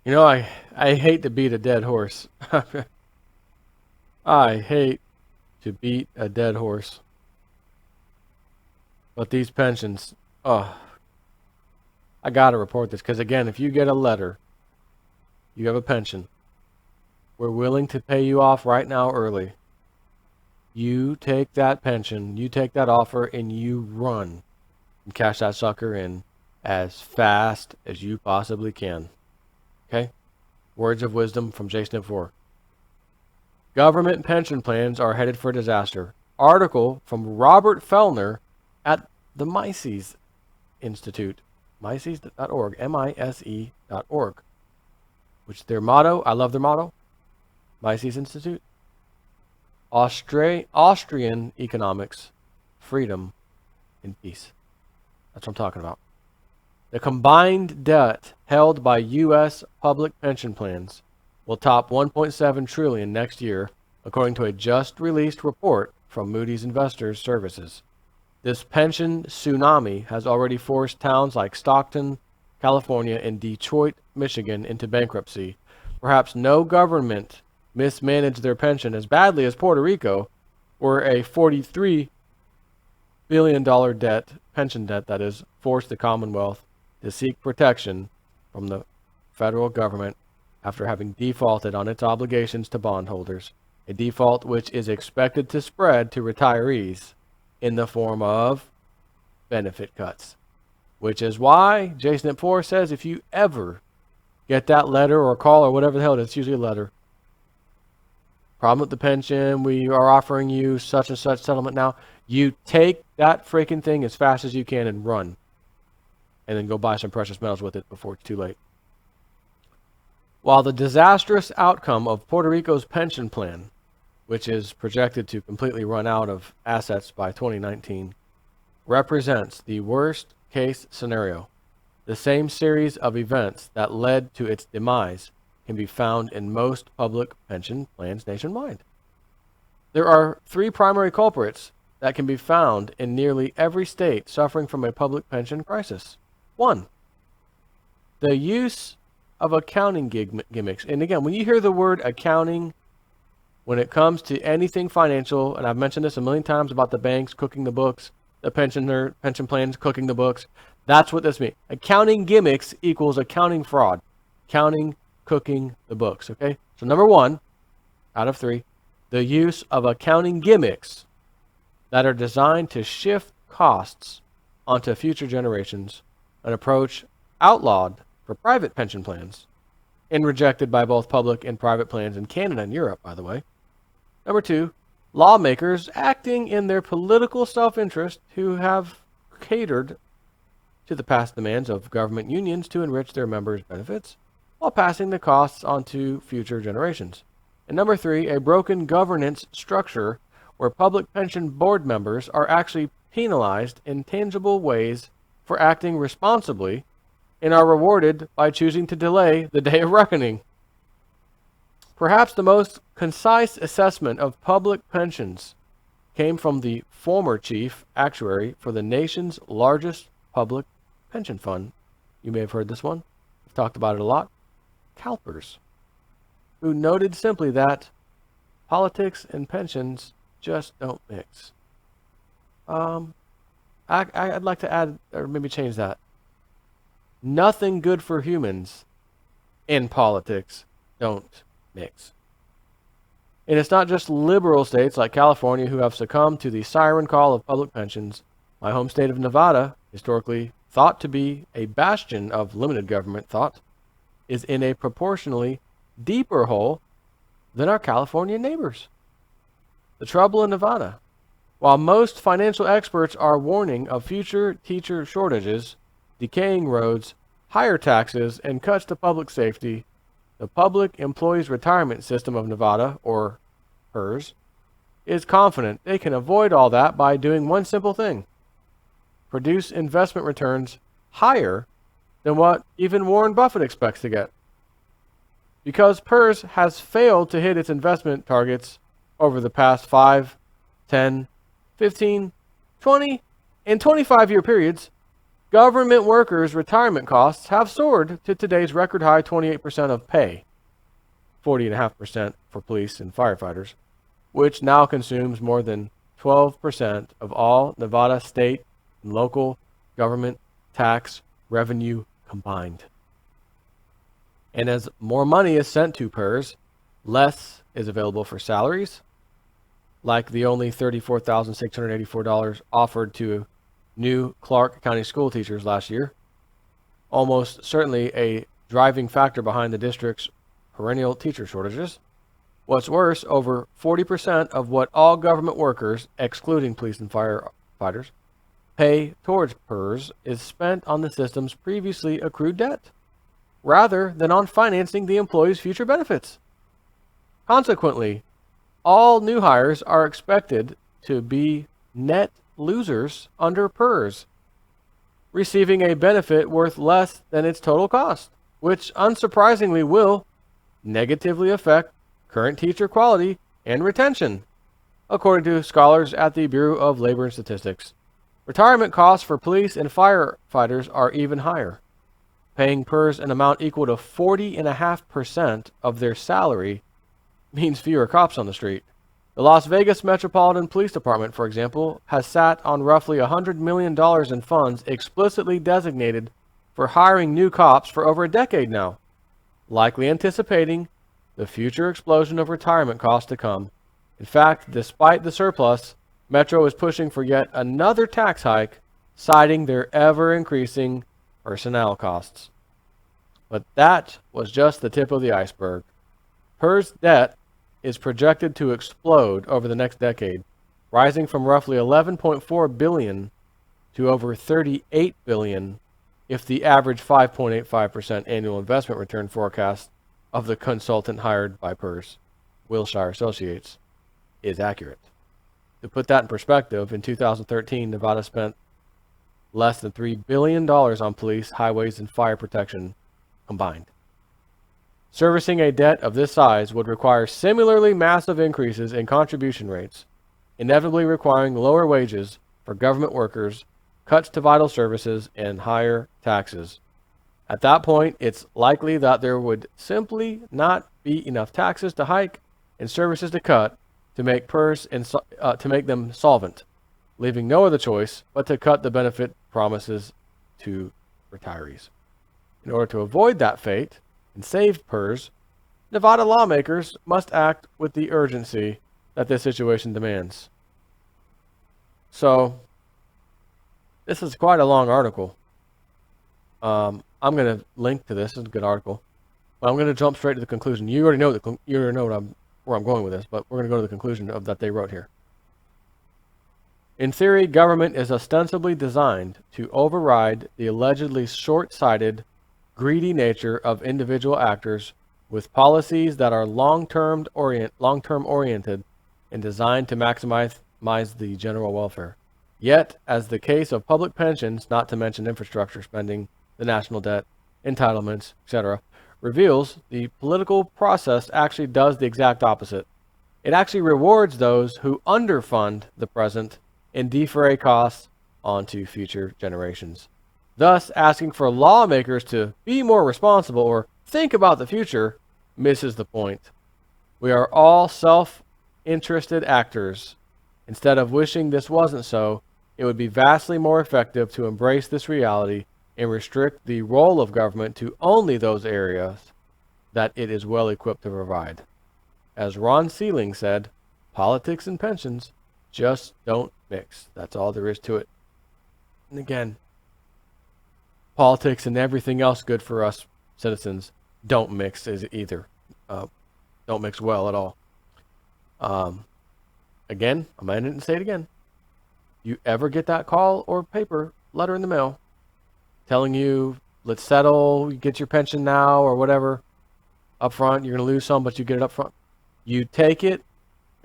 I hate to beat a dead horse. I hate to beat a dead horse. But these pensions, oh, I got to report this. Because again, if you get a letter, you have a pension, we're willing to pay you off right now early. You take that pension, you take that offer, and you run and cash that sucker in as fast as you possibly can. Okay? Words of wisdom from Jason at 4. Government pension plans are headed for disaster. Article from Robert Fellner at the Mises Institute. Mises.org. M-I-S-E.org. Which their motto, I love their motto. Mises Institute. Austrian economics, freedom, and peace. That's what I'm talking about. The combined debt held by U.S. public pension plans will top $1.7 trillion next year, according to a just-released report from Moody's Investors Services. This pension tsunami has already forced towns like Stockton, California, and Detroit, Michigan into bankruptcy. Perhaps no government mismanaged their pension as badly as Puerto Rico, where a $43 billion pension debt that is, forced the Commonwealth to seek protection from the federal government after having defaulted on its obligations to bondholders, a default which is expected to spread to retirees in the form of benefit cuts. Which is why Jason at 4 says if you ever get that letter or call or whatever the hell it is, it's usually a letter. Problem with the pension, we are offering you such and such settlement now. You take that freaking thing as fast as you can and run. And then go buy some precious metals with it before it's too late. While the disastrous outcome of Puerto Rico's pension plan, which is projected to completely run out of assets by 2019, represents the worst case scenario, the same series of events that led to its demise can be found in most public pension plans nationwide. There are 3 primary culprits that can be found in nearly every state suffering from a public pension crisis. 1, the use of accounting gimmicks. And again, when you hear the word accounting, when it comes to anything financial, and I've mentioned this a million times about the banks cooking the books, the pension plans cooking the books, that's what this means. Accounting gimmicks equals accounting fraud. Accounting cooking the books, okay? So number 1, out of 3, the use of accounting gimmicks that are designed to shift costs onto future generations, an approach outlawed for private pension plans and rejected by both public and private plans in Canada and Europe, by the way. Number 2, lawmakers acting in their political self-interest who have catered to the past demands of government unions to enrich their members' benefits while passing the costs onto future generations. And number 3, a broken governance structure where public pension board members are actually penalized in tangible ways for acting responsibly and are rewarded by choosing to delay the day of reckoning. Perhaps the most concise assessment of public pensions came from the former chief actuary for the nation's largest public pension fund. You may have heard this one. We've talked about it a lot. CalPERS, who noted simply that politics and pensions just don't mix. I'd like to add, or maybe change that. Nothing good for humans in politics don't mix. And it's not just liberal states like California who have succumbed to the siren call of public pensions. My home state of Nevada, historically thought to be a bastion of limited government thought, is in a proportionally deeper hole than our California neighbors. The trouble in Nevada, while most financial experts are warning of future teacher shortages, decaying roads, higher taxes, and cuts to public safety, the Public Employees Retirement System of Nevada, or PERS, is confident they can avoid all that by doing one simple thing: produce investment returns higher than what even Warren Buffett expects to get. Because PERS has failed to hit its investment targets over the past 5, 10, 15, 20, and 25-year periods, Government workers' retirement costs have soared to today's record high 28% of pay, 40.5% for police and firefighters, which now consumes more than 12% of all Nevada state and local government tax revenue combined. And as more money is sent to PERS, less is available for salaries, like the only $34,684 offered to new Clark County school teachers last year, almost certainly a driving factor behind the district's perennial teacher shortages. What's worse, over 40% of what all government workers, excluding police and firefighters, pay towards PERS is spent on the system's previously accrued debt, rather than on financing the employee's future benefits. Consequently, all new hires are expected to be net losers under PERS, receiving a benefit worth less than its total cost, which unsurprisingly will negatively affect current teacher quality and retention, according to scholars at the Bureau of Labor and Statistics. Retirement costs for police and firefighters are even higher, paying PERS an amount equal to 40.5% of their salary means fewer cops on the street. The Las Vegas Metropolitan Police Department, for example, has sat on roughly $100 million in funds explicitly designated for hiring new cops for over a decade now, likely anticipating the future explosion of retirement costs to come. In fact, despite the surplus, Metro is pushing for yet another tax hike, citing their ever-increasing personnel costs. But that was just the tip of the iceberg. PERS debt is projected to explode over the next decade, rising from roughly $11.4 billion to over $38 billion if the average 5.85% annual investment return forecast of the consultant hired by PERS, Wilshire Associates, is accurate. To put that in perspective, in 2013, Nevada spent less than $3 billion on police, highways, and fire protection combined. Servicing a debt of this size would require similarly massive increases in contribution rates, inevitably requiring lower wages for government workers, cuts to vital services, and higher taxes. At that point, it's likely that there would simply not be enough taxes to hike and services to cut to make PERS to make them solvent, leaving no other choice but to cut the benefit promises to retirees. In order to avoid that fate and save PERS, Nevada lawmakers must act with the urgency that this situation demands. So, this is quite a long article. I'm going to link to this. It's a good article. But I'm going to jump straight to the conclusion. You already know where I'm going with this, but we're going to go to the conclusion of that they wrote here. In theory, government is ostensibly designed to override the allegedly short-sighted, greedy nature of individual actors with policies that are long-term oriented and designed to maximize the general welfare. Yet, as the case of public pensions, not to mention infrastructure spending, the national debt, entitlements, etc., reveals, the political process actually does the exact opposite. It actually rewards those who underfund the present and defray costs onto future generations. Thus, asking for lawmakers to be more responsible or think about the future misses the point. We are all self-interested actors. Instead of wishing this wasn't so, it would be vastly more effective to embrace this reality and restrict the role of government to only those areas that it is well equipped to provide. As Ron Sealing said, politics and pensions just don't mix. That's all there is to it. And again, politics and everything else good for us citizens don't mix either. Don't mix well at all. Again, I'm going to say it again. You ever get that call or paper letter in the mail telling you, let's settle, you get your pension now or whatever, up front, you're going to lose some, but you get it up front. You take it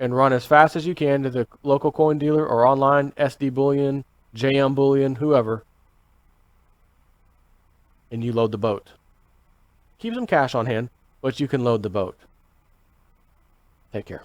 and run as fast as you can to the local coin dealer or online, SD Bullion, JM Bullion, whoever, and you load the boat. Keep some cash on hand, but you can load the boat. Take care.